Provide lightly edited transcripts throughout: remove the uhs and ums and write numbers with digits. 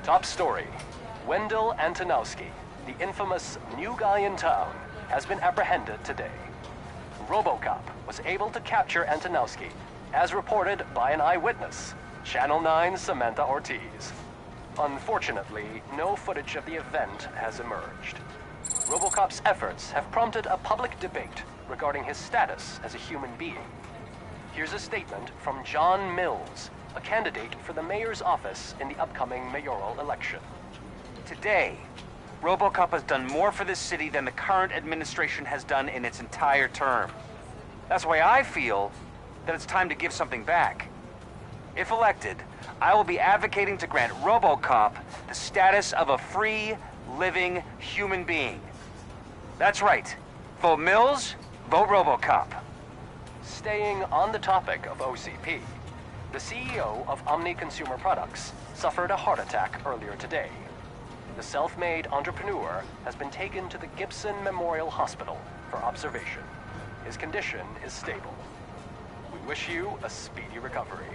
Top story. Wendell Antonowski, the infamous new guy in town, has been apprehended today. Robocop was able to capture Antonowski, as reported by an eyewitness, Channel 9's Samantha Ortiz. Unfortunately, no footage of the event has emerged. Robocop's efforts have prompted a public debate regarding his status as a human being. Here's a statement from John Mills, a candidate for the mayor's office in the upcoming mayoral election. Today, Robocop has done more for this city than the current administration has done in its entire term. That's why I feel that it's time to give something back. If elected, I will be advocating to grant Robocop the status of a free, living human being. That's right. Vote Mills, vote Robocop. Staying on the topic of OCP, the CEO of Omni Consumer Products suffered a heart attack earlier today. The self-made entrepreneur has been taken to the Gibson Memorial Hospital for observation. His condition is stable. We wish you a speedy recovery.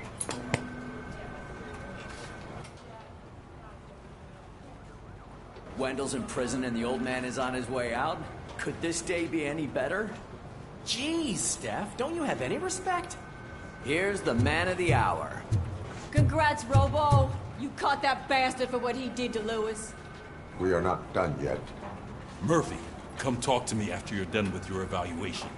Wendell's in prison and the old man is on his way out? Could this day be any better? Jeez, Steph, don't you have any respect? Here's the man of the hour. Congrats, Robo! You caught that bastard for what he did to Lewis. We are not done yet. Murphy, come talk to me after you're done with your evaluation.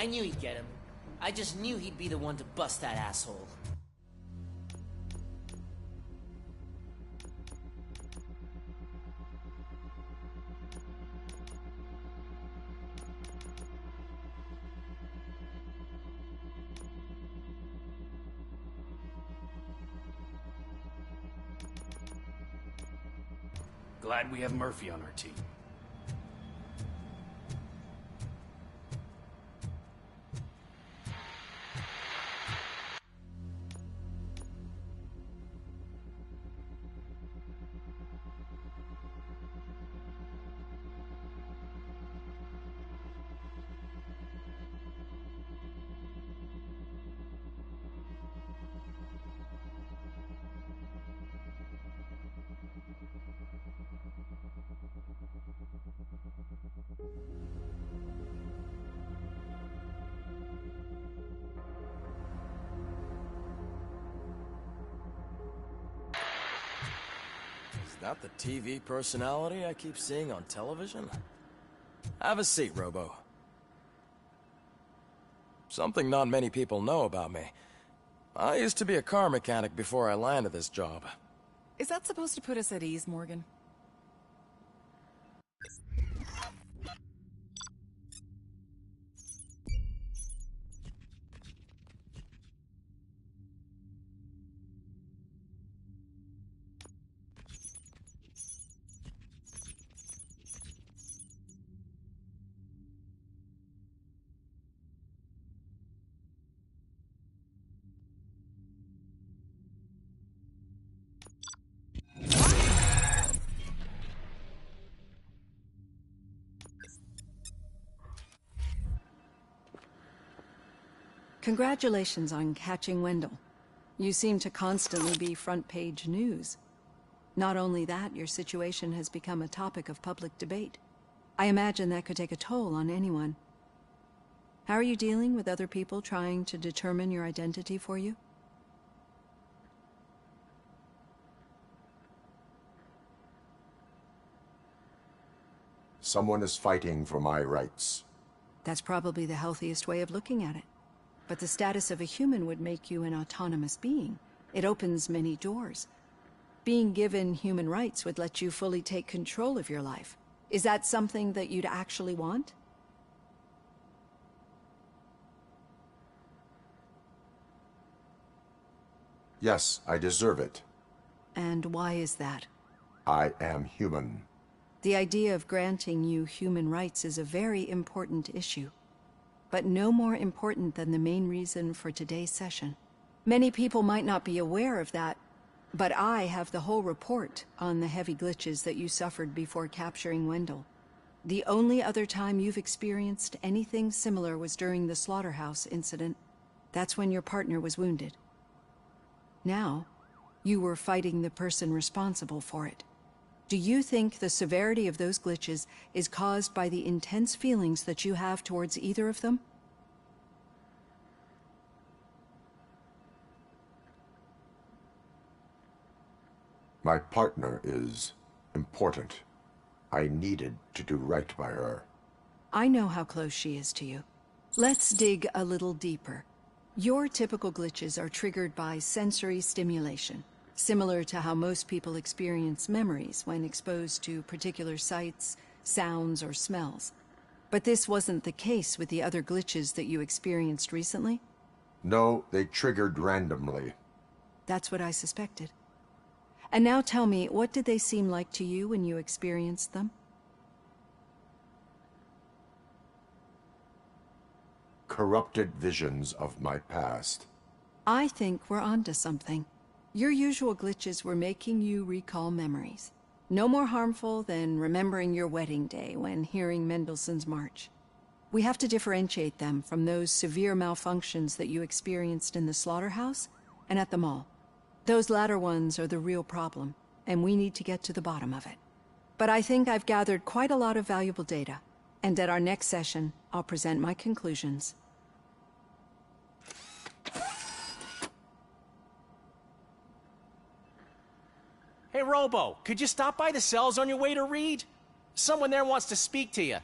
I knew he'd get him. I just knew he'd be the one to bust that asshole. Glad we have Murphy on our team. Is that the TV personality I keep seeing on television? Have a seat, Robo. Something not many people know about me. I used to be a car mechanic before I landed this job. Is that supposed to put us at ease, Morgan? Congratulations on catching Wendell. You seem to constantly be front-page news. Not only that, your situation has become a topic of public debate. I imagine that could take a toll on anyone. How are you dealing with other people trying to determine your identity for you? Someone is fighting for my rights. That's probably the healthiest way of looking at it. But the status of a human would make you an autonomous being. It opens many doors. Being given human rights would let you fully take control of your life. Is that something that you'd actually want? Yes, I deserve it. And why is that? I am human. The idea of granting you human rights is a very important issue, but no more important than the main reason for today's session. Many people might not be aware of that, but I have the whole report on the heavy glitches that you suffered before capturing Wendell. The only other time you've experienced anything similar was during the slaughterhouse incident. That's when your partner was wounded. Now, you were fighting the person responsible for it. Do you think the severity of those glitches is caused by the intense feelings that you have towards either of them? My partner is important. I needed to do right by her. I know how close she is to you. Let's dig a little deeper. Your typical glitches are triggered by sensory stimulation, similar to how most people experience memories when exposed to particular sights, sounds, or smells. But this wasn't the case with the other glitches that you experienced recently? No, they triggered randomly. That's what I suspected. And now tell me, what did they seem like to you when you experienced them? Corrupted visions of my past. I think we're onto something. Your usual glitches were making you recall memories. No more harmful than remembering your wedding day when hearing Mendelssohn's March. We have to differentiate them from those severe malfunctions that you experienced in the slaughterhouse and at the mall. Those latter ones are the real problem, and we need to get to the bottom of it. But I think I've gathered quite a lot of valuable data, and at our next session, I'll present my conclusions. Hey, Robo, could you stop by the cells on your way to Reed? Someone there wants to speak to you.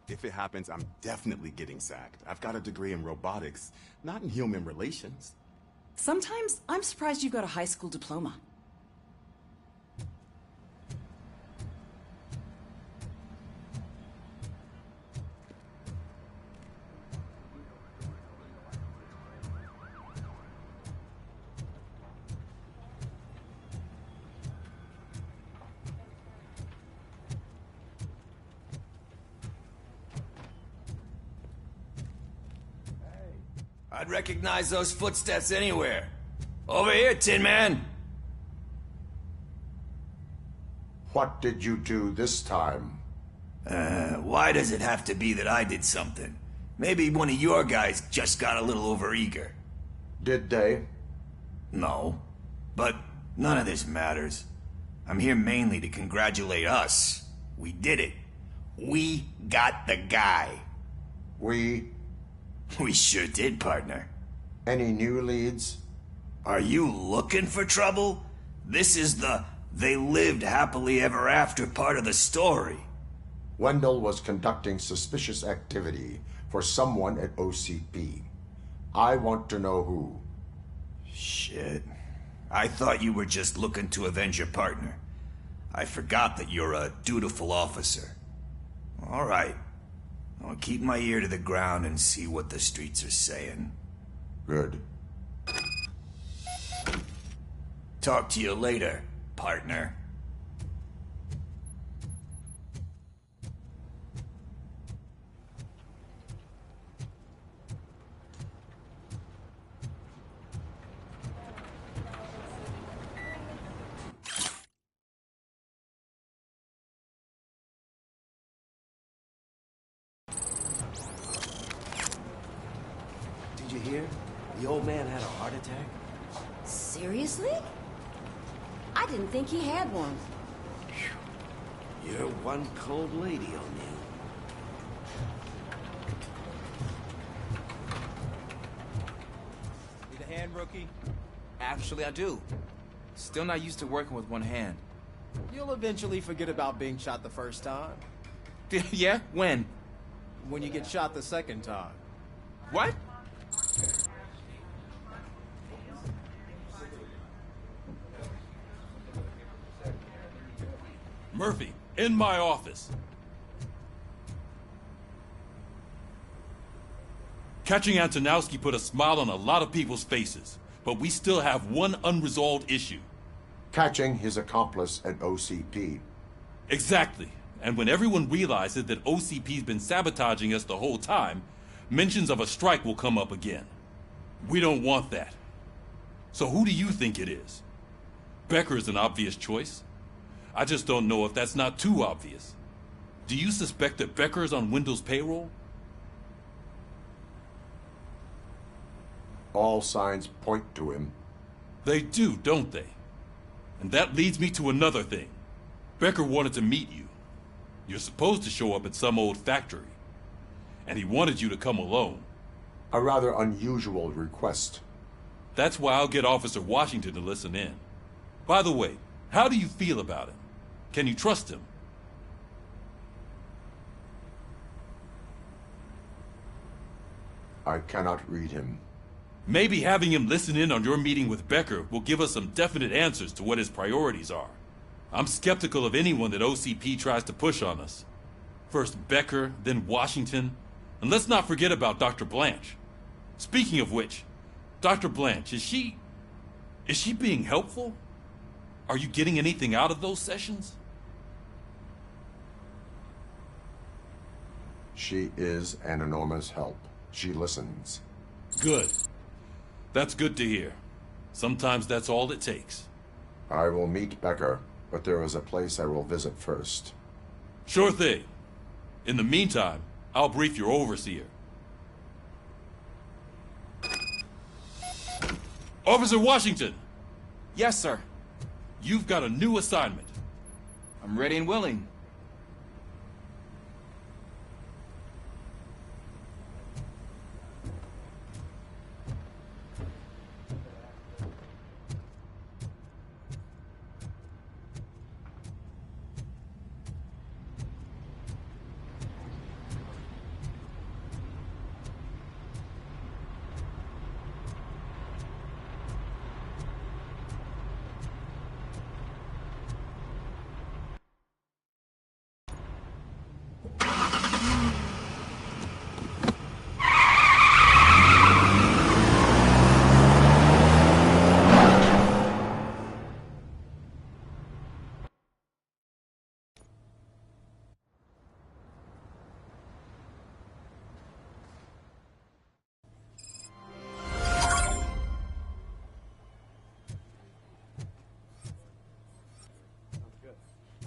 If it happens, I'm definitely getting sacked. I've got a degree in robotics, not in human relations. Sometimes I'm surprised you've got a high school diploma. I'd recognize those footsteps anywhere. Over here, Tin Man! What did you do this time? Why does it have to be that I did something? Maybe one of your guys just got a little overeager. Did they? No. But none of this matters. I'm here mainly to congratulate us. We did it. We got the guy. We sure did, partner. Any new leads? Are you looking for trouble? This is the "they lived happily ever after" part of the story. Wendell was conducting suspicious activity for someone at OCP. I want to know who. Shit. I thought you were just looking to avenge your partner. I forgot that you're a dutiful officer. All right. I'll keep my ear to the ground and see what the streets are saying. Good. Talk to you later, partner. hear? The old man had a heart attack? Seriously? I didn't think he had one. You're one cold lady, O'Neill. Need a hand, rookie? Actually, I do. Still not used to working with one hand. You'll eventually forget about being shot the first time. Yeah? When? When you get shot the second time. What? Murphy, in my office. Catching Antonowski put a smile on a lot of people's faces, but we still have one unresolved issue. Catching his accomplice at OCP. Exactly. And when everyone realizes that OCP's been sabotaging us the whole time, mentions of a strike will come up again. We don't want that. So who do you think it is? Becker is an obvious choice. I just don't know if that's not too obvious. Do you suspect that Becker is on Wendell's payroll? All signs point to him. They do, don't they? And that leads me to another thing. Becker wanted to meet you. You're supposed to show up at some old factory. And he wanted you to come alone. A rather unusual request. That's why I'll get Officer Washington to listen in. By the way, how do you feel about him? Can you trust him? I cannot read him. Maybe having him listen in on your meeting with Becker will give us some definite answers to what his priorities are. I'm skeptical of anyone that OCP tries to push on us. First Becker, then Washington, and let's not forget about Dr. Blanche. Speaking of which, Dr. Blanche, is she being helpful? Are you getting anything out of those sessions? She is an enormous help. She listens. Good. That's good to hear. Sometimes that's all it takes. I will meet Becker, but there is a place I will visit first. Sure thing. In the meantime, I'll brief your overseer. Officer Washington! Yes, sir. You've got a new assignment. I'm ready and willing.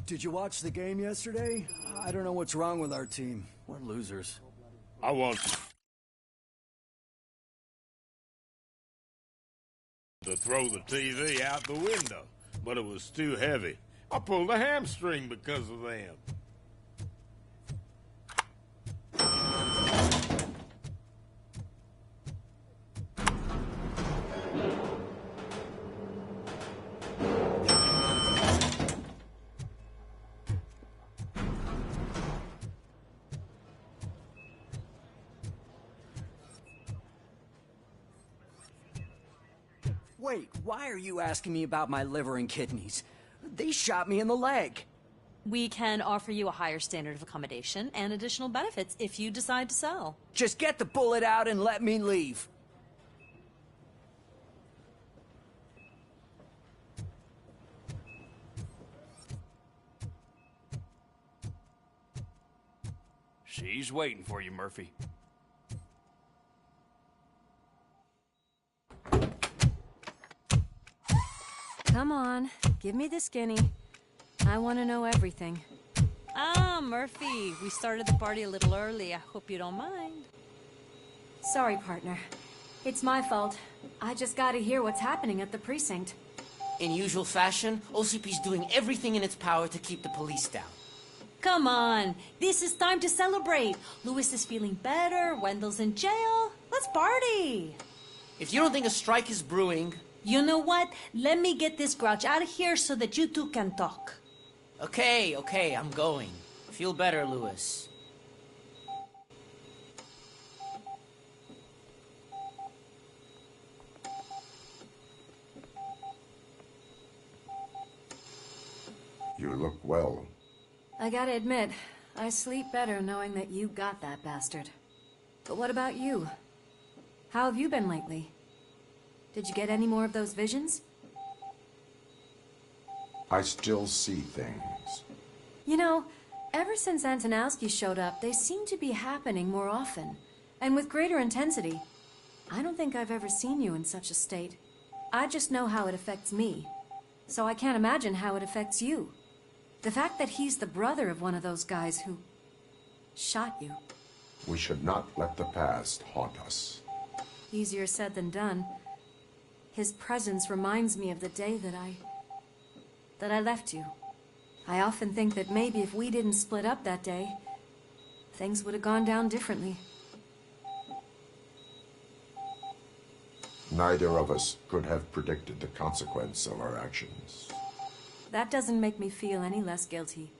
Did you watch the game yesterday? I don't know what's wrong with our team. We're losers. I want to throw the TV out the window, but it was too heavy. I pulled a hamstring because of them. Wait, why are you asking me about my liver and kidneys? They shot me in the leg. We can offer you a higher standard of accommodation and additional benefits if you decide to sell. Just get the bullet out and let me leave. She's waiting for you, Murphy. Come on, give me the skinny. I want to know everything. Ah, Murphy, we started the party a little early. I hope you don't mind. Sorry, partner. It's my fault. I just gotta hear what's happening at the precinct. In usual fashion, OCP's doing everything in its power to keep the police down. Come on, this is time to celebrate. Lewis is feeling better, Wendell's in jail. Let's party! If you don't think a strike is brewing... You know what? Let me get this grouch out of here so that you two can talk. Okay, I'm going. Feel better, Lewis. You look well. I gotta admit, I sleep better knowing that you got that bastard. But what about you? How have you been lately? Did you get any more of those visions? I still see things. You know, ever since Antonowski showed up, they seem to be happening more often, and with greater intensity. I don't think I've ever seen you in such a state. I just know how it affects me, so I can't imagine how it affects you. The fact that he's the brother of one of those guys who shot you. We should not let the past haunt us. Easier said than done. His presence reminds me of the day that I left you. I often think that maybe if we didn't split up that day, things would have gone down differently. Neither of us could have predicted the consequence of our actions. That doesn't make me feel any less guilty.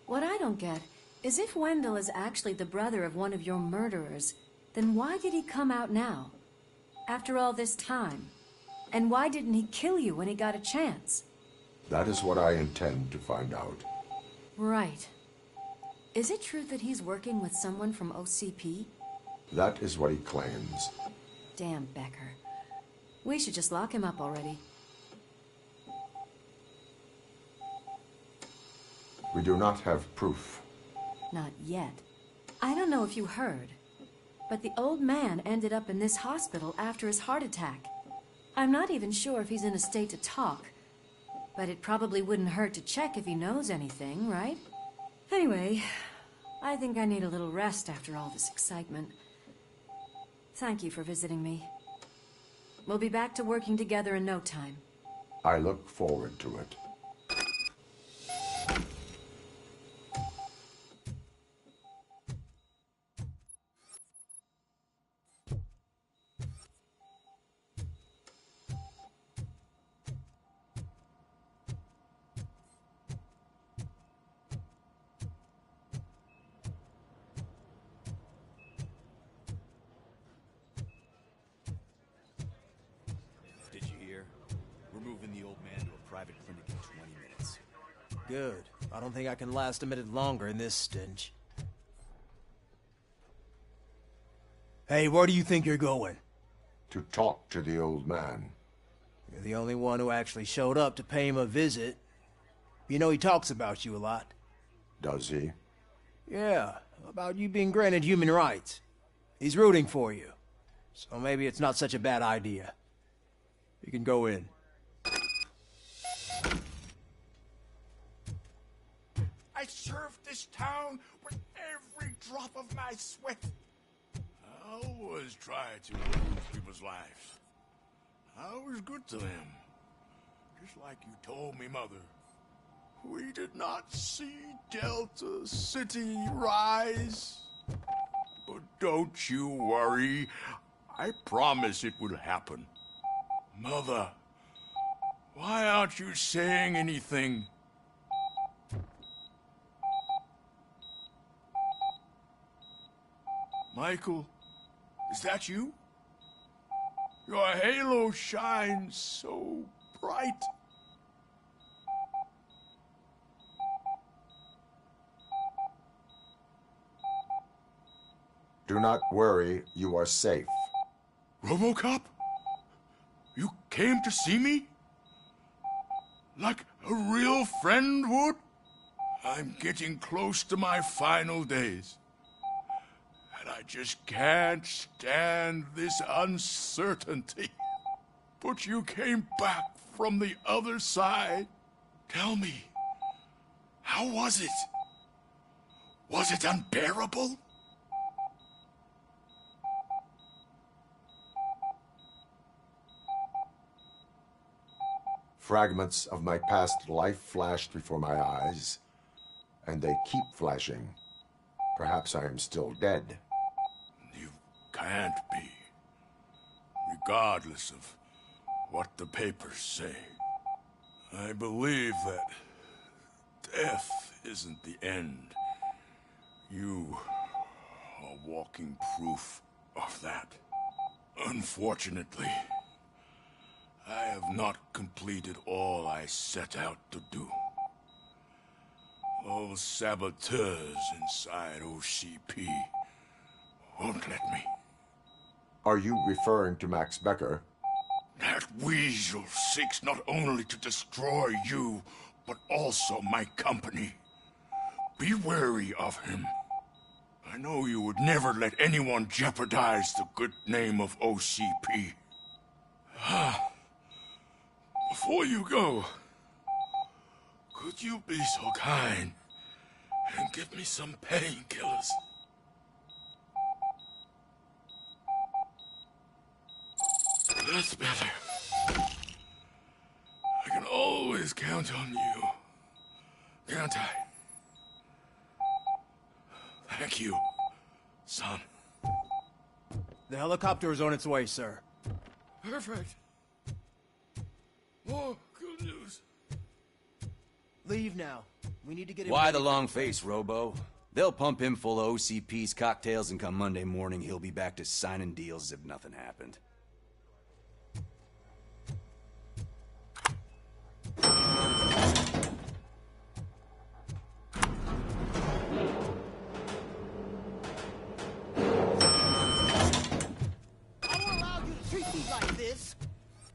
What I don't get is if Wendell is actually the brother of one of your murderers, then why did he come out now? After all this time? And why didn't he kill you when he got a chance? That is what I intend to find out. Right. Is it true that he's working with someone from OCP? That is what he claims. Damn Becker. We should just lock him up already. We do not have proof. Not yet. I don't know if you heard, but the old man ended up in this hospital after his heart attack. I'm not even sure if he's in a state to talk, but it probably wouldn't hurt to check if he knows anything, right? Anyway, I think I need a little rest after all this excitement. Thank you for visiting me. We'll be back to working together in no time. I look forward to it. Good. I don't think I can last a minute longer in this stench. Hey, where do you think you're going? To talk to the old man. You're the only one who actually showed up to pay him a visit. You know he talks about you a lot. Does he? Yeah, about you being granted human rights. He's rooting for you. So maybe it's not such a bad idea. You can go in. I served this town with every drop of my sweat. I always tried to improve people's lives. I was good to them. Just like you told me, Mother. We did not see Delta City rise. But don't you worry. I promise it will happen. Mother, why aren't you saying anything? Michael, is that you? Your halo shines so bright. Do not worry, you are safe. Robocop? You came to see me? Like a real friend would? I'm getting close to my final days. And I just can't stand this uncertainty. But you came back from the other side. Tell me, how was it? Was it unbearable? Fragments of my past life flashed before my eyes, and they keep flashing. Perhaps I am still dead. You can't be. Regardless of what the papers say. I believe that death isn't the end. You are walking proof of that. Unfortunately, I have not completed all I set out to do. Those saboteurs inside OCP won't let me. Are you referring to Max Becker? That weasel seeks not only to destroy you, but also my company. Be wary of him. I know you would never let anyone jeopardize the good name of OCP. Before you go, could you be so kind and give me some painkillers? That's better. I can always count on you, can't I? Thank you, son. The helicopter is on its way, sir. Perfect. More good news. Leave now. We need to get him. Why the long face, Robo? They'll pump him full of OCP's cocktails, and come Monday morning, he'll be back to signing deals as if nothing happened.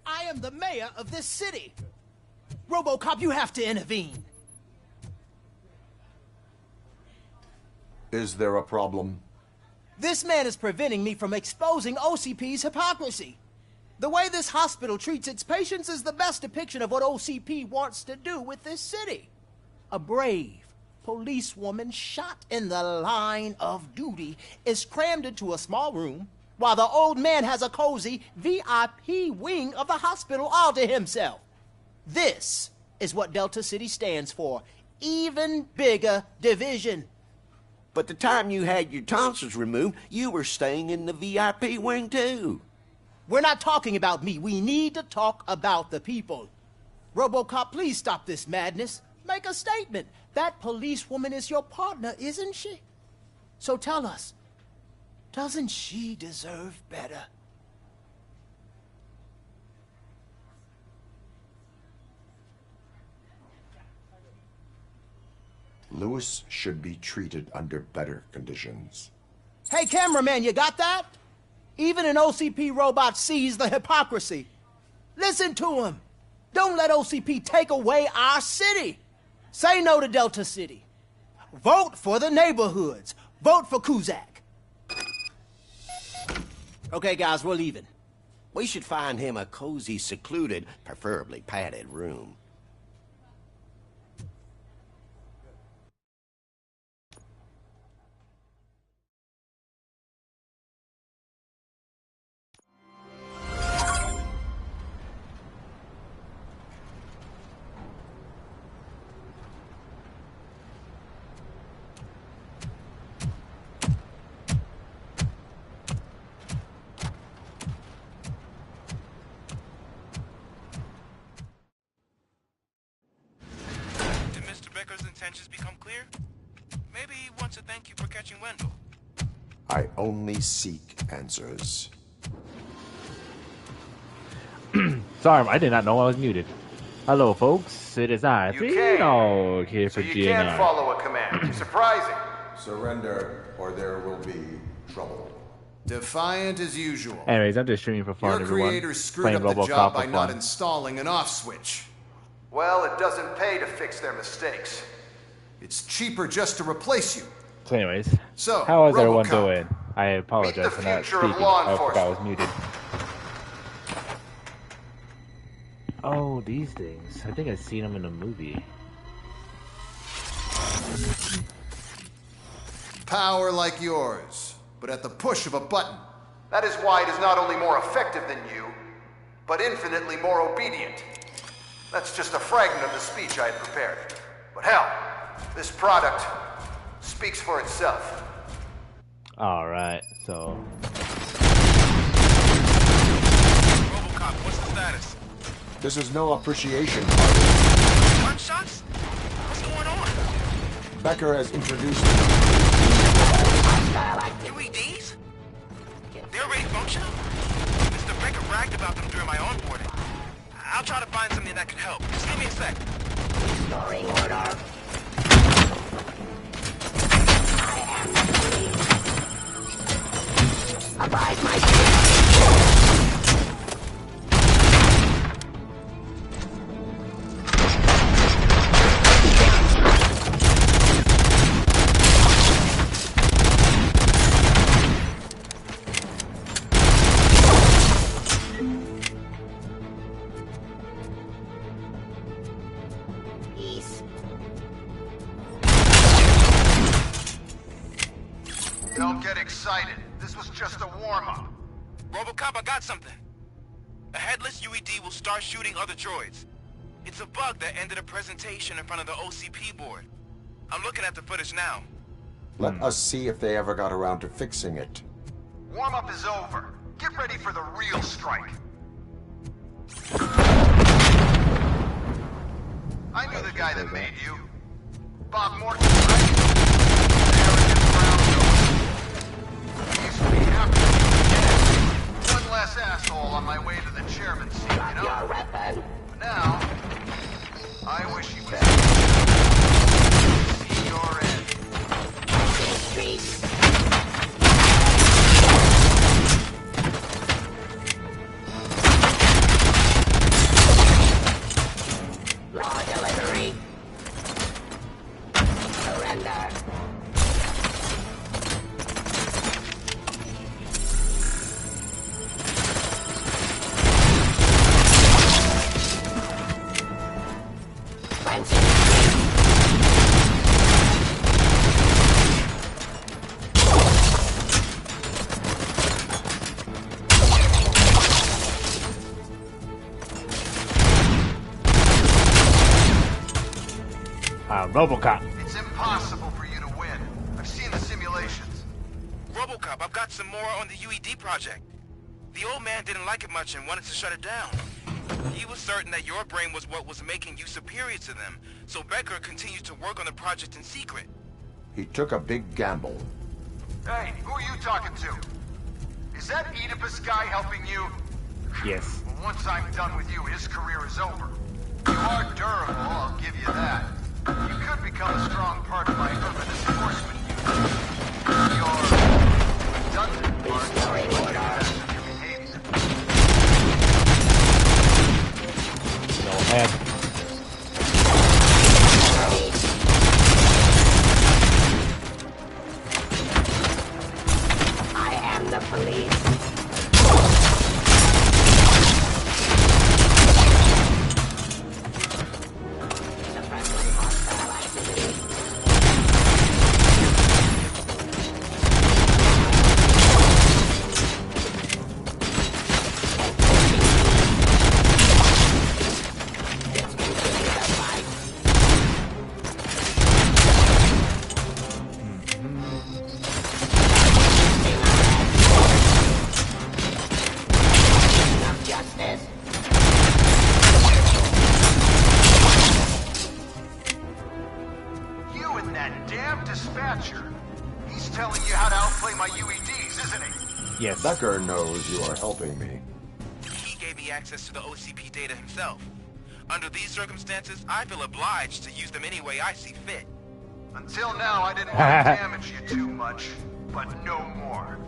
I am the mayor of this city. Robocop, you have to intervene. Is there a problem? This man is preventing me from exposing OCP's hypocrisy. The way this hospital treats its patients is the best depiction of what OCP wants to do with this city. A brave policewoman shot in the line of duty is crammed into a small room, while the old man has a cozy VIP wing of the hospital all to himself. This is what Delta City stands for. Even bigger division. But the time you had your tonsils removed, you were staying in the VIP wing too. We're not talking about me. We need to talk about the people. Robocop, please stop this madness. Make a statement. That policewoman is your partner, isn't she? So tell us, doesn't she deserve better? Lewis should be treated under better conditions. Hey, cameraman, you got that? Even an OCP robot sees the hypocrisy. Listen to him. Don't let OCP take away our city. Say no to Delta City. Vote for the neighborhoods. Vote for Kuzak. Okay, guys, we're leaving. We should find him a cozy, secluded, preferably padded room. Become clear? Maybe he wants to thank you for catching Wendell. I only seek answers. Sorry, I did not know I was muted. Hello, folks. It is I, Threedogg, here for GNR. You can't follow a command. Surprising. Surrender, or there will be trouble. Defiant as usual. Anyways, I'm just streaming for fun, everyone. Your creator screwed up the job by not installing an off switch. Well, it doesn't pay to fix their mistakes. It's cheaper just to replace you. So anyways, so, how is everyone Robocop, doing? I apologize for not speaking. I forgot I was muted. Oh, these things. I think I've seen them in a movie. Power like yours, but at the push of a button. That is why it is not only more effective than you, but infinitely more obedient. That's just a fragment of the speech I had prepared. But hell, this product speaks for itself. Alright, so... Robocop, what's the status? This is no appreciation party. Gunshots? What's going on? Becker has introduced... UEDs? They're already functional? Mr. Becker bragged about them during my onboarding. I'll try to find something that could help. Just give me a sec. Restoring order. I am the police. Abide my Don't get excited. This was just a warm-up. Robocop, I got something. A headless UED will start shooting other droids. It's a bug that ended a presentation in front of the OCP board. I'm looking at the footage now. Let us see if they ever got around to fixing it. Warm-up is over. Get ready for the real strike. I knew the guy that made you. Bob Morton, right? One less asshole on my way to the chairman's seat, you know? But now, I wish he was see your end. Raw delivery. Surrender. Robocop. It's impossible for you to win. I've seen the simulations. Robocop, I've got some more on the UED project. The old man didn't like it much and wanted to shut it down. He was certain that your brain was what was making you superior to them, so Becker continued to work on the project in secret. He took a big gamble. Hey, who are you talking to? Is that Oedipus guy helping you? Yes. Well, once I'm done with you, his career is over. You are durable, I'll give you that. You could become a strong part of my urban enforcement unit. Your redundant part is the rest of your behavior. Go ahead. I am the police. Yes. Becker knows you are helping me. He gave me access to the OCP data himself. Under these circumstances, I feel obliged to use them any way I see fit. Until now, I didn't want to damage you too much, but no more.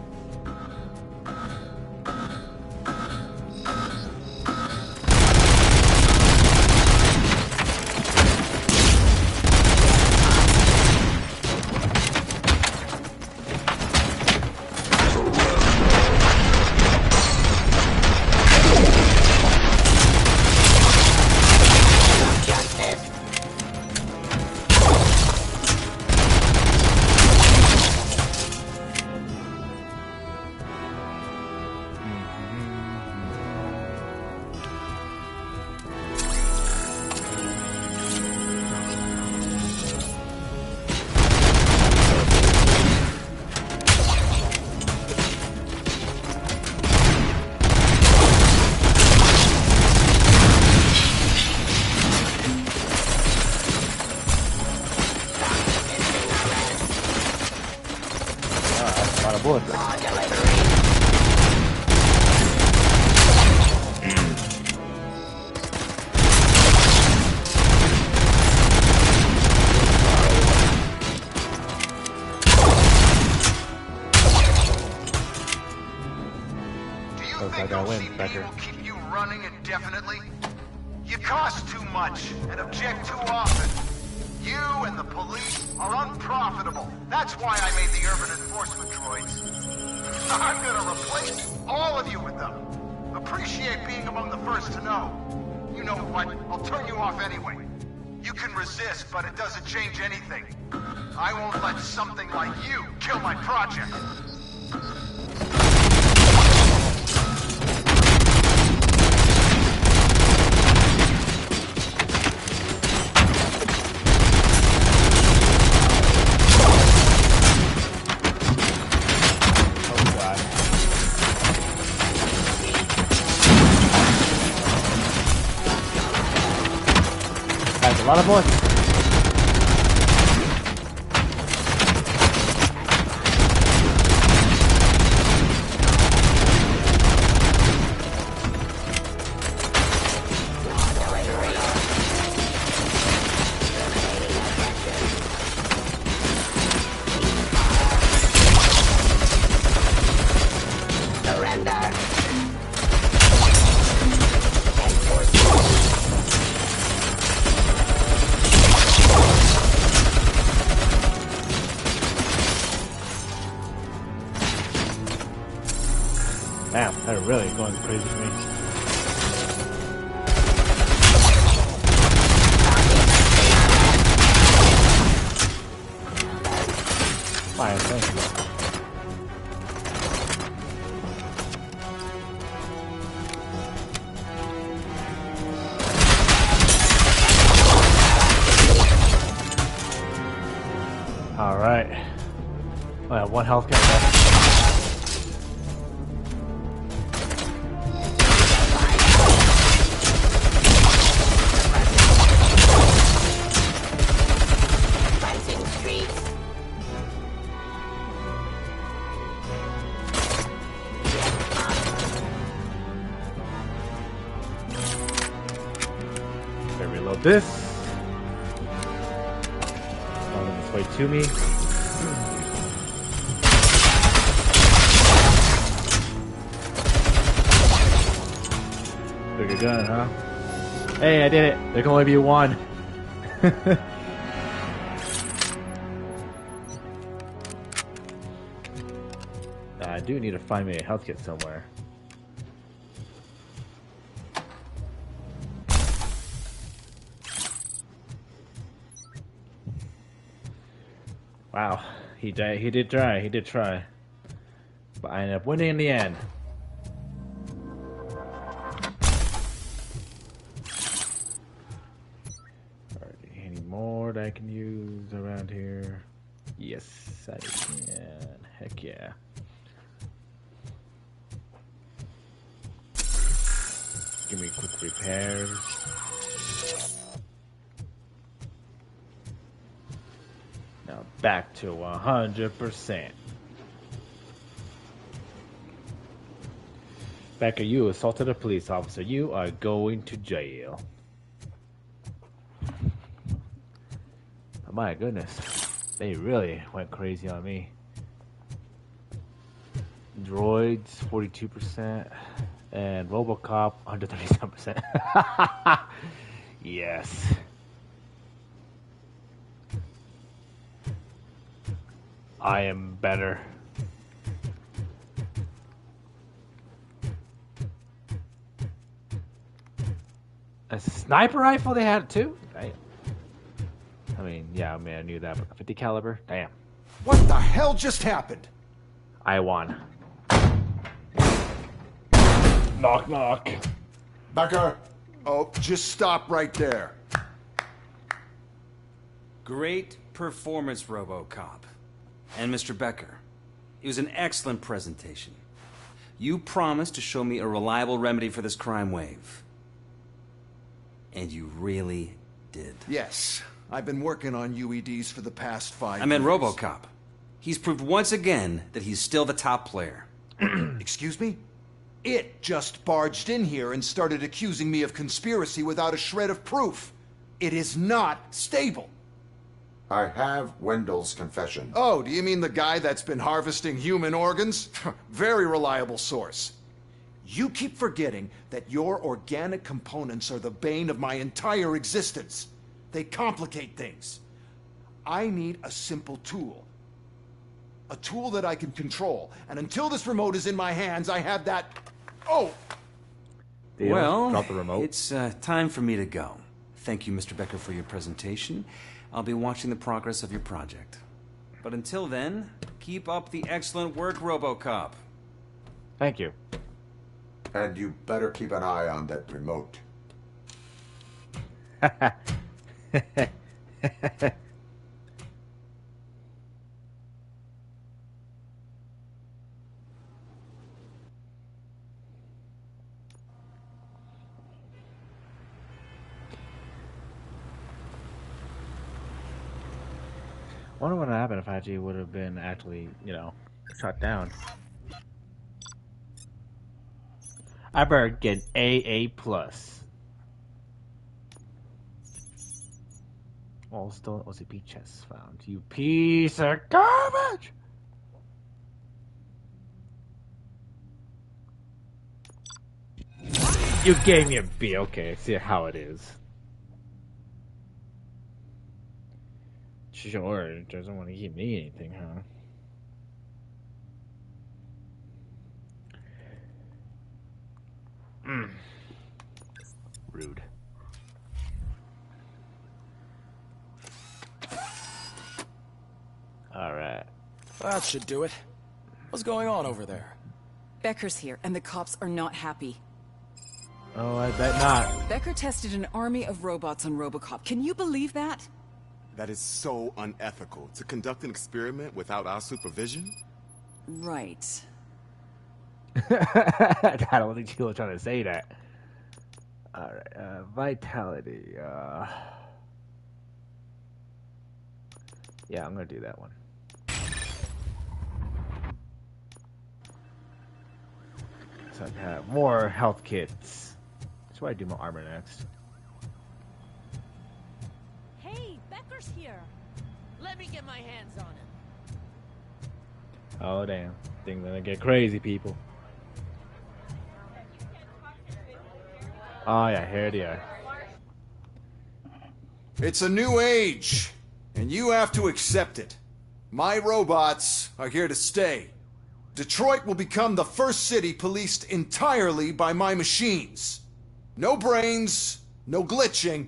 of bullets. Looks like I win, Becker. Will keep you running indefinitely? You cost too much and object too often. You and the police are unprofitable. That's why I made the urban enforcement droids. I'm gonna replace all of you with them. Appreciate being among the first to know. You know what? I'll turn you off anyway. You can resist, but it doesn't change anything. I won't let something like you kill my project. A lot of bullets. Damn, they're really going crazy for me. Fire, thank you. Alright. I have one health kit left. Reload this. On this way to me. Bigger gun, huh? Hey, I did it. There can only be one. I do need to find me a health kit somewhere. Wow, he did try, but I ended up winning in the end. Alright, any more that I can use around here? Yes, I can. Heck yeah. Give me quick repairs. Now back to 100%. Becker, you assaulted a police officer. You are going to jail. Oh my goodness. They really went crazy on me. Droids, 42%. And Robocop, 137%. Yes. I am better. A sniper rifle they had too? Damn. I mean, yeah, I mean, I knew that, but 50 caliber? Damn. What the hell just happened? I won. Knock, knock. Becker. Oh, just stop right there. Great performance, Robocop. And Mr. Becker, it was an excellent presentation. You promised to show me a reliable remedy for this crime wave. And you really did. Yes, I've been working on UEDs for the past 5 years. I meant Robocop. He's proved once again that he's still the top player. Excuse me? It just barged in here and started accusing me of conspiracy without a shred of proof. It is not stable. I have Wendell's confession. Oh, do you mean the guy that's been harvesting human organs? Very reliable source. You keep forgetting that your organic components are the bane of my entire existence. They complicate things. I need a simple tool. A tool that I can control. And until this remote is in my hands, I have that... Oh! Well, drop the remote. It's time for me to go. Thank you, Mr. Becker, for your presentation. I'll be watching the progress of your project. But until then, keep up the excellent work, Robocop. Thank you. And you better keep an eye on that remote. I wonder what would happen if IG would have been actually, shut down. I better get AA+. Oh, still OCP chests found. You piece of garbage! You gave me a B. Okay, see how it is. Sure, it doesn't want to give me anything, huh? Rude. Alright. That should do it. What's going on over there? Becker's here, and the cops are not happy. Oh, I bet not. Becker tested an army of robots on Robocop. Can you believe that? That is so unethical. To conduct an experiment without our supervision? Right. I don't think she was trying to say that. Alright, vitality. Yeah, I'm gonna do that one. So I can have more health kits. That's why I do my armor next. Hey, Becker's here. Let me get my hands on him. Oh damn. Things gonna get crazy, people. Oh yeah, here they are. It's a new age, and you have to accept it. My robots are here to stay. Detroit will become the first city policed entirely by my machines. No brains, no glitching,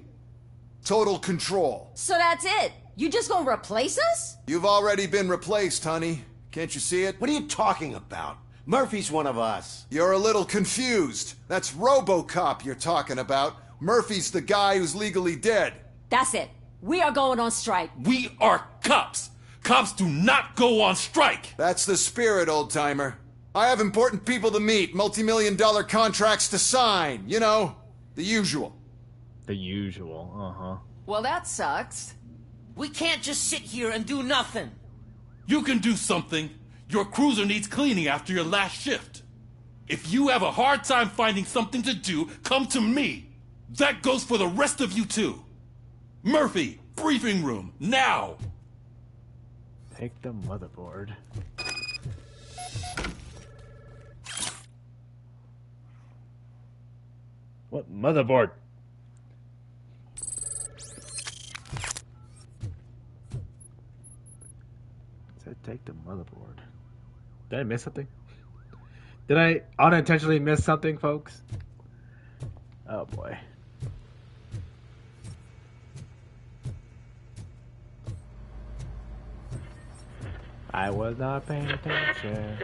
total control. So that's it? You just gonna replace us? You've already been replaced, honey. Can't you see it? What are you talking about? Murphy's one of us. You're a little confused. That's Robocop you're talking about. Murphy's the guy who's legally dead. That's it. We are going on strike. We are cops. Cops do not go on strike. That's the spirit, old-timer. I have important people to meet, multi-million-dollar contracts to sign. You know, the usual. The usual, uh-huh. Well, that sucks. We can't just sit here and do nothing. You can do something. Your cruiser needs cleaning after your last shift. If you have a hard time finding something to do, come to me. That goes for the rest of you too. Murphy, briefing room, now! Take the motherboard. What motherboard? Said take the motherboard. Did I miss something? Did I unintentionally miss something, folks? Oh boy. I was not paying attention.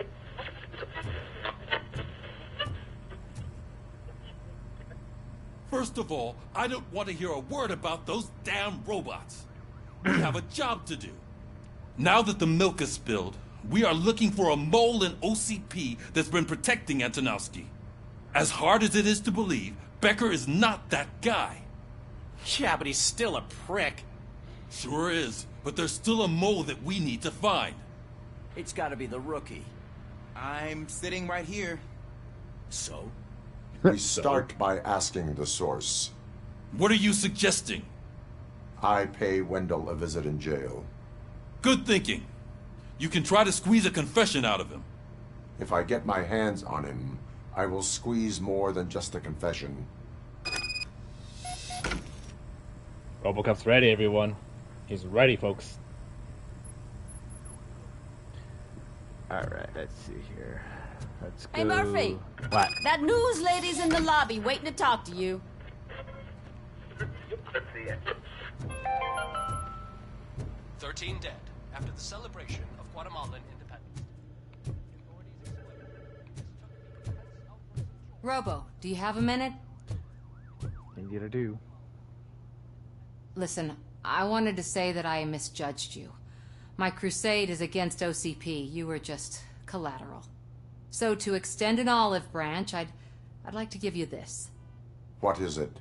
First of all, I don't want to hear a word about those damn robots. We have a job to do. Now that the milk is spilled, we are looking for a mole in OCP that's been protecting Antonowski. As hard as it is to believe, Becker is not that guy. Yeah, but he's still a prick. Sure is, but there's still a mole that we need to find. It's gotta be the rookie. I'm sitting right here. So? We start by asking the source. What are you suggesting? I pay Wendell a visit in jail. Good thinking. You can try to squeeze a confession out of him. If I get my hands on him, I will squeeze more than just a confession. Robocop's ready, everyone. He's ready, folks. Alright, let's see here. Let's go. Hey, Murphy. What? That news lady's in the lobby waiting to talk to you. 13 dead after the celebration of Guatemalan independence. Robo, do you have a minute? Indeed I do. Listen, I wanted to say that I misjudged you. My crusade is against OCP. You were just collateral. So to extend an olive branch, I'd like to give you this. What is it?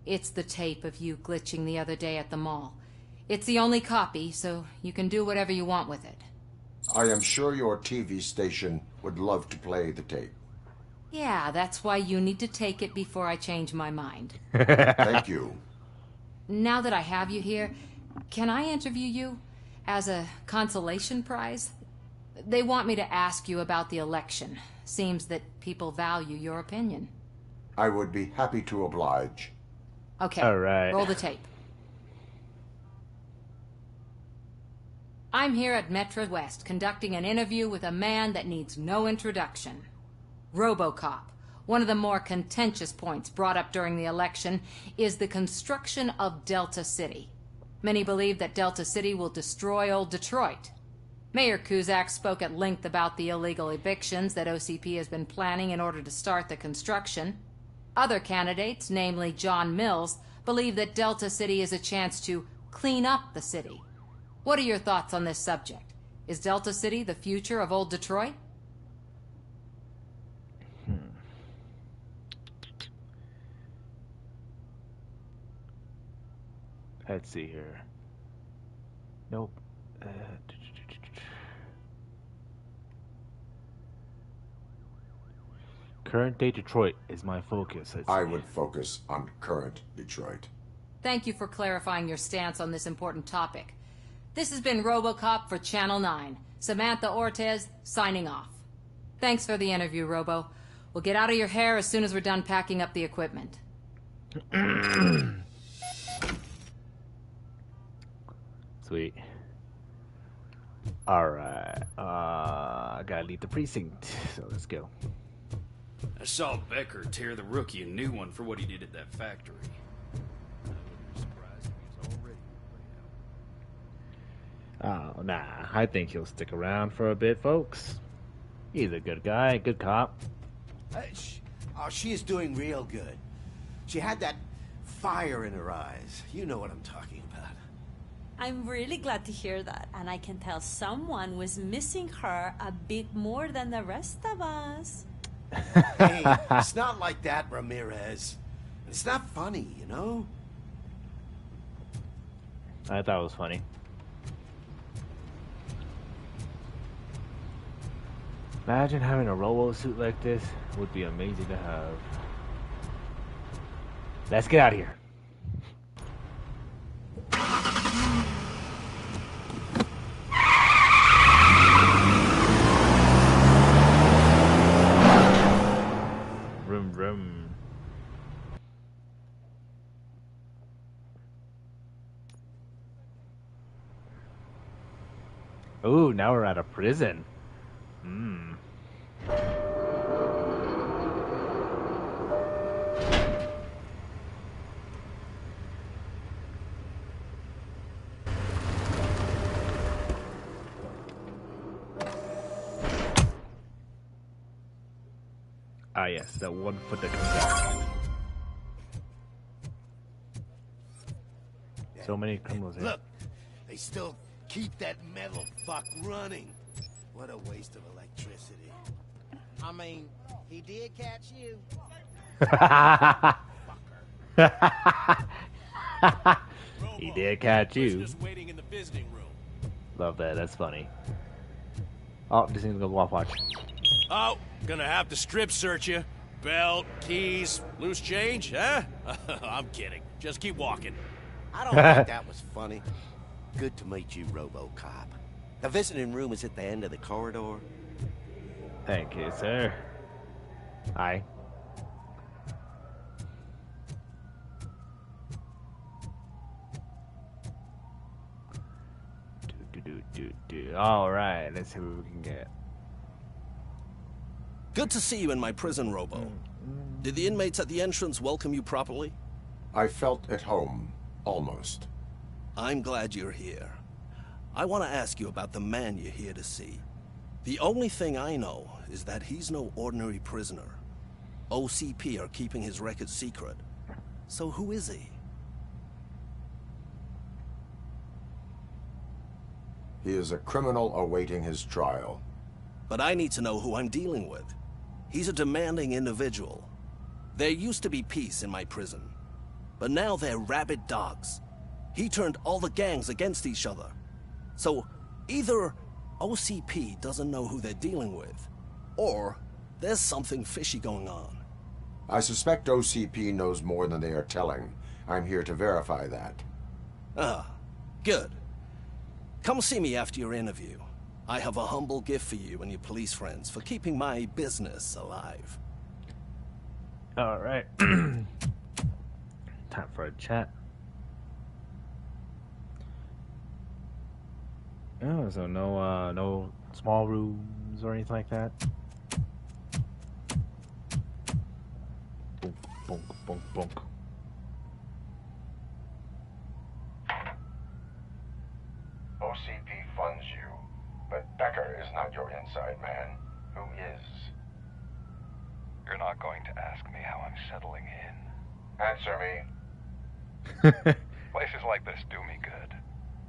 It's the tape of you glitching the other day at the mall. It's the only copy, so you can do whatever you want with it. I am sure your TV station would love to play the tape. Yeah, that's why you need to take it before I change my mind. Thank you. Now that I have you here, can I interview you as a consolation prize? They want me to ask you about the election. Seems that people value your opinion. I would be happy to oblige. Okay, all right. Roll the tape. I'm here at Metro West conducting an interview with a man that needs no introduction. Robocop. One of the more contentious points brought up during the election is the construction of Delta City. Many believe that Delta City will destroy old Detroit. Mayor Cusack spoke at length about the illegal evictions that OCP has been planning in order to start the construction. Other candidates, namely John Mills, believe that Delta City is a chance to clean up the city. What are your thoughts on this subject? Is Delta City the future of old Detroit? Let's see here. Nope. Current day Detroit is my focus. I would focus on current Detroit. Thank you for clarifying your stance on this important topic. This has been Robocop for Channel 9. Samantha Ortez, signing off. Thanks for the interview, Robo. We'll get out of your hair as soon as we're done packing up the equipment. Sweet. Alright. I gotta leave the precinct, so let's go. I saw Becker tear the rookie a new one for what he did at that factory. Oh, nah. I think he'll stick around for a bit, folks. He's a good guy, good cop. She is doing real good. She had that fire in her eyes. You know what I'm talking about. I'm really glad to hear that, and I can tell someone was missing her a bit more than the rest of us. Hey, it's not like that, Ramirez. It's not funny, you know? I thought it was funny. Imagine having a robo suit like this. Would be amazing to have. Let's get out of here. Vroom vroom. Ooh, now we're at a prison. Hmm. Ah, yes, that 1 foot that comes out. So many criminals here. Look, they still keep that metal fuck running. What a waste of electricity. I mean, he did catch you. He did catch you. Waiting in the visiting room. Love that. That's funny. Oh, this thing's gonna go off watch. Oh, gonna have to strip search you. Belt, keys, loose change, huh? I'm kidding. Just keep walking. I don't think that was funny. Good to meet you, Robocop. The visiting room is at the end of the corridor. Thank you, sir. Hi. All right, let's see what we can get. Good to see you in my prison, Robo. Did the inmates at the entrance welcome you properly? I felt at home, almost. I'm glad you're here. I want to ask you about the man you're here to see. The only thing I know is that he's no ordinary prisoner. OCP are keeping his record secret. So who is he? He is a criminal awaiting his trial. But I need to know who I'm dealing with. He's a demanding individual. There used to be peace in my prison, but now they're rabid dogs. He turned all the gangs against each other. So either OCP doesn't know who they're dealing with, or there's something fishy going on. I suspect OCP knows more than they are telling. I'm here to verify that. Ah, good. Come see me after your interview. I have a humble gift for you and your police friends for keeping my business alive. All right. Time for a chat. Oh, so no small rooms or anything like that. Boom, boom, boom, boom. OCP funds you, but Becker is not your inside man. Who is? You're not going to ask me how I'm settling in. Answer me. Places like this do me good.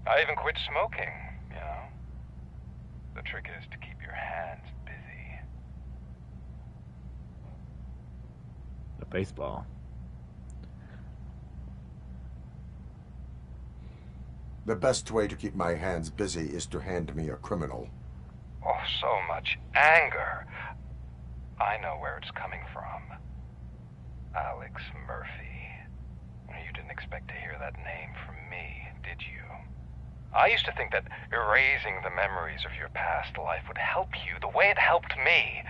I even quit smoking, you know. The trick is to keep your hands busy. The baseball. The best way to keep my hands busy is to hand me a criminal. Oh, so much anger. I know where it's coming from. Alex Murphy. You didn't expect to hear that name from me, did you? I used to think that erasing the memories of your past life would help you the way it helped me.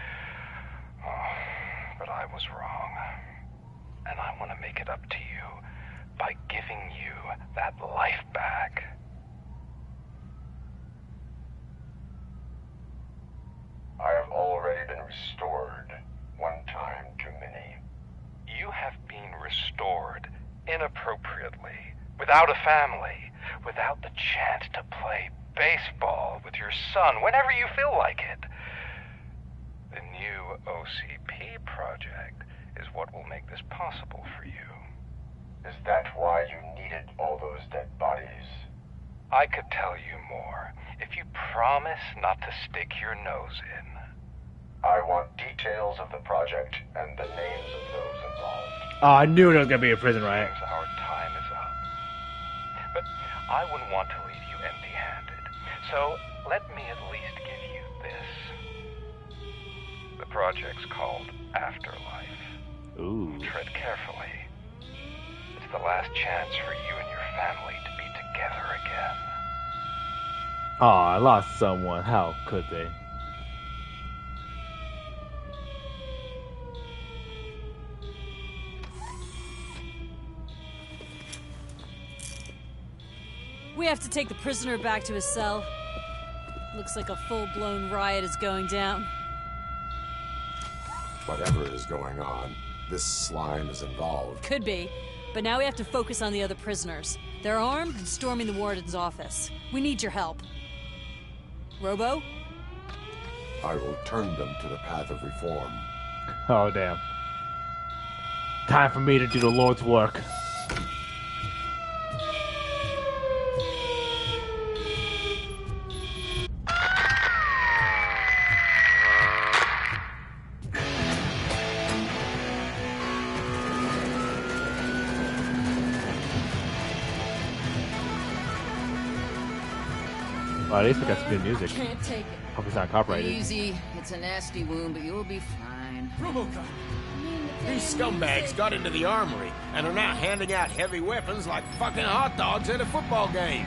Oh, but I was wrong. And I want to make it up to you by giving you that life back. I have already been restored. One time too many. You have been restored inappropriately, without a family, without the chance to play baseball with your son whenever you feel like it. The new OCP project is what will make this possible for you. Is that why you needed all those dead bodies? I could tell you more if you promise not to stick your nose in. I want details of the project and the names of those involved. Oh, I knew there was gonna be a prison riot. Our time is up. But I wouldn't want to leave you empty-handed. So let me at least give you this. The project's called Afterlife. Ooh. Tread carefully. It's the last chance for you and your family to be together again. Oh, I lost someone. How could they? We have to take the prisoner back to his cell. Looks like a full-blown riot is going down. Whatever is going on, this slime is involved. Could be, but now we have to focus on the other prisoners. They're armed and storming the warden's office. We need your help. Robo? I will turn them to the path of reform. Oh, damn. Time for me to do the Lord's work. Well, at least we got some good music. Can't take it. Hope it's not copyrighted. Easy. It's a nasty wound, but you'll be fine. Robocop! These scumbags got into the armory and are now handing out heavy weapons like fucking hot dogs at a football game.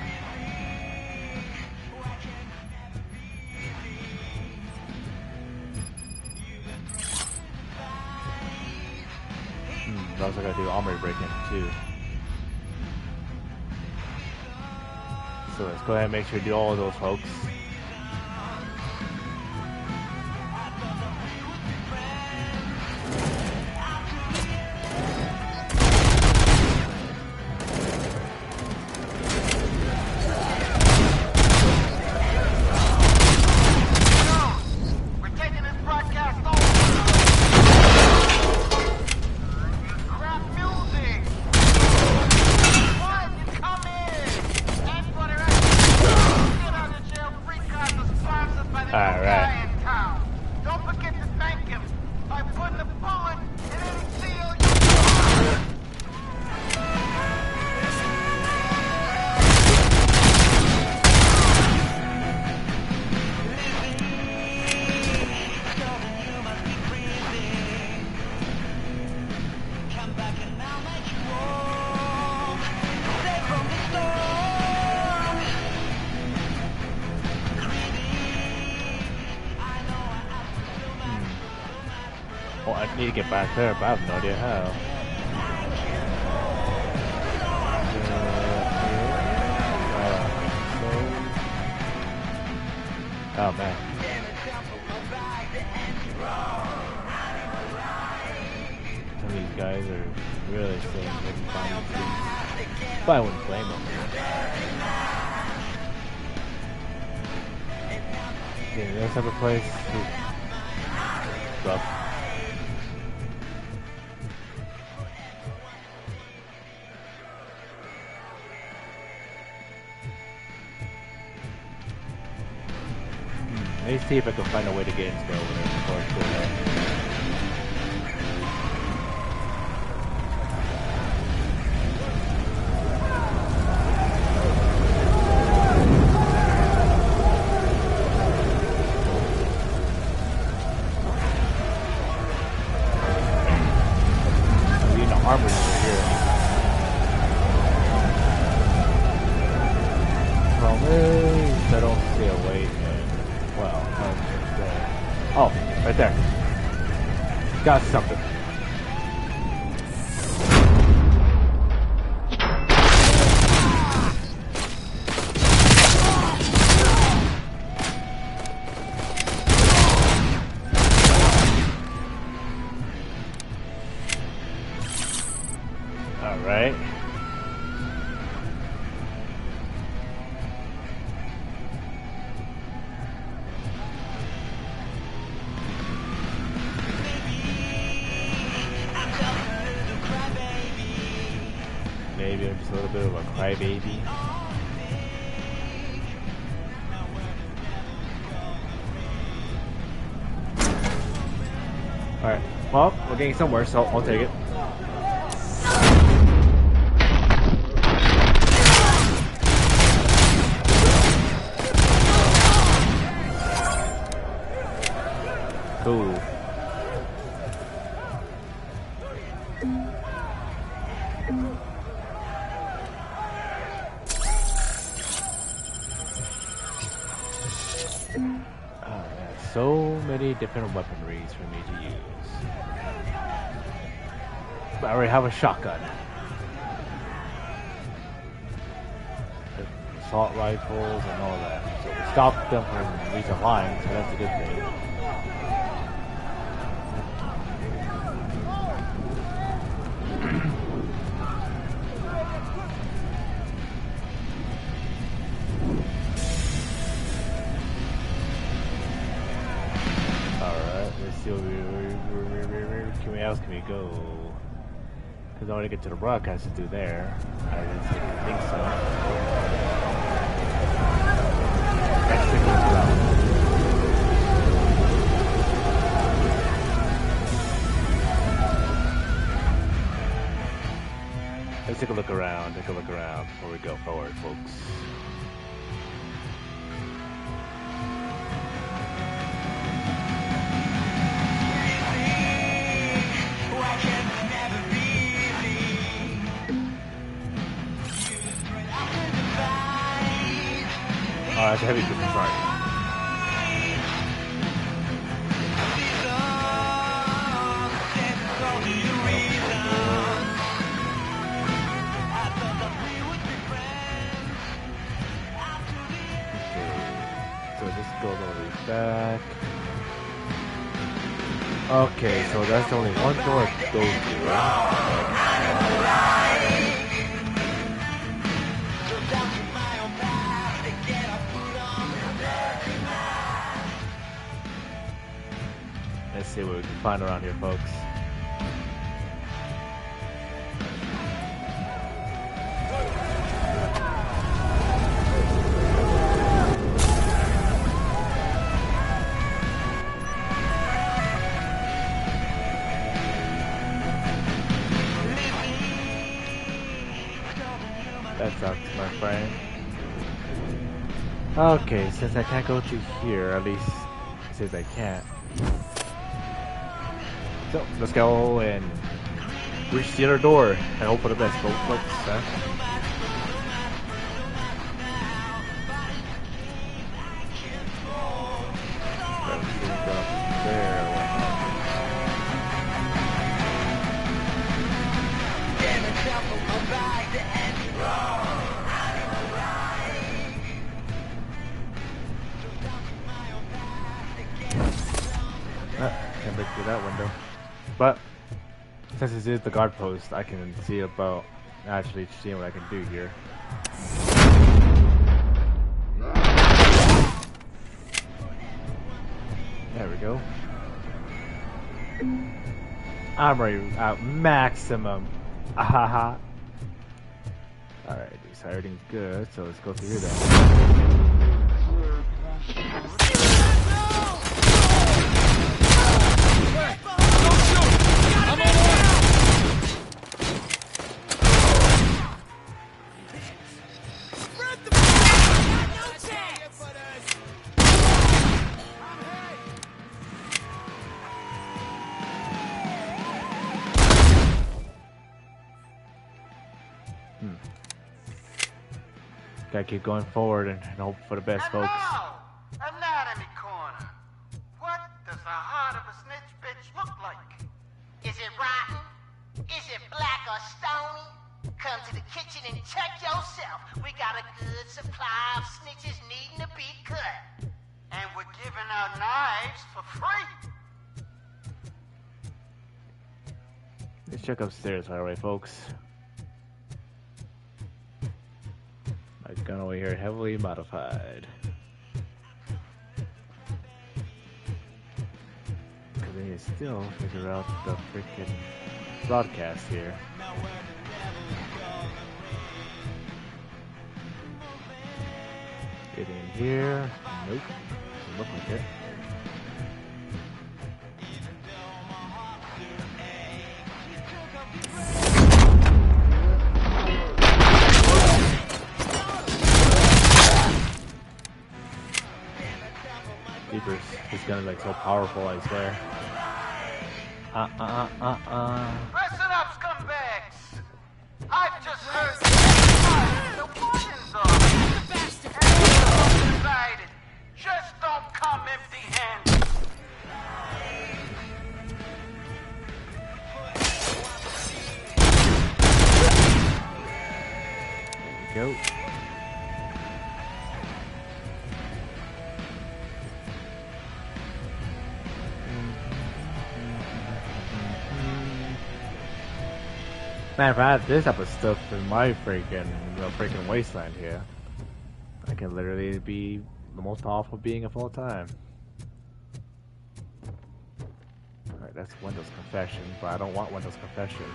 I also gotta do armory break-in too. So let's go ahead and make sure to do all of those, folks. Well, I need to get back there, but I have no idea how. Oh man. Some of these guys are really saying they can find these things. But I wouldn't blame them. Yeah, this type of place is rough. Let me see if I can find a way to get into over there before I go there. I'm getting the armor over here. Promise I don't stay away. Well, oh, right there. Got something. All right. Maybe I'm just a little bit of a crybaby. Alright, well, we're getting somewhere, so I'll take it. Cool. So many different weaponries for me to use. But I already have a shotgun. Assault rifles and all that. So we stopped them from reaching lines, so that's a good thing. Where else can we go? Because I want to get to the broadcast to do there. I didn't think so. Let's take a look around. Let's take a look around. Take a look around before we go forward, folks. that's a heavy pistol, sorry. So this goes all the way back. Okay, so that's only one door to go through, Let's see what we can find around here, folks. That sucks, my friend. Okay, since I can't go to here, at least since I can't. So, let's go and reach the other door and hope for the best, folks. Huh? Can't break through that window. But since this is the guard post, I can see about actually seeing what I can do here. There we go. Armory at maximum. Ahaha. Alright, so everything's good, so let's go through here then. Gotta keep going forward and hope for the best, folks. Anatomy corner. What does the heart of a snitch bitch look like? Is it rotten? Is it black or stony? Come to the kitchen and check yourself. We got a good supply of snitches needing to be cut. And we're giving out knives for free. Let's check upstairs, alright, folks. My gun over here heavily modified. Because I need to still figure out the freaking broadcast here. Get in here. Nope. Doesn't look like it. Jeepers, this gun is like so powerful, I swear. Listen up, scumbags! I've just heard the wardens are. And decided, just don't come empty-handed. There we go. Man, if I had this type of stuff in my freaking wasteland here, I can literally be the most powerful being of all time. Alright, that's Wendell's confession, but I don't want Wendell's confession.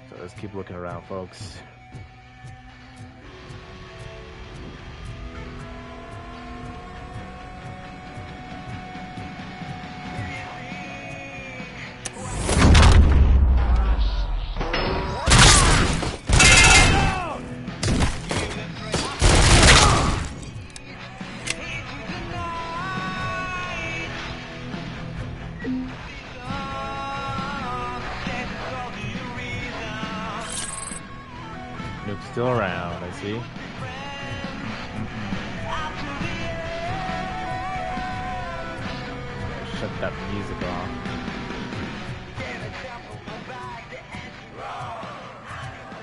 So let's keep looking around, folks. Noob's still around, I see. Shut that music off.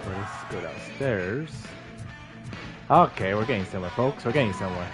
Let's go downstairs. Okay, we're getting somewhere, folks. We're getting somewhere.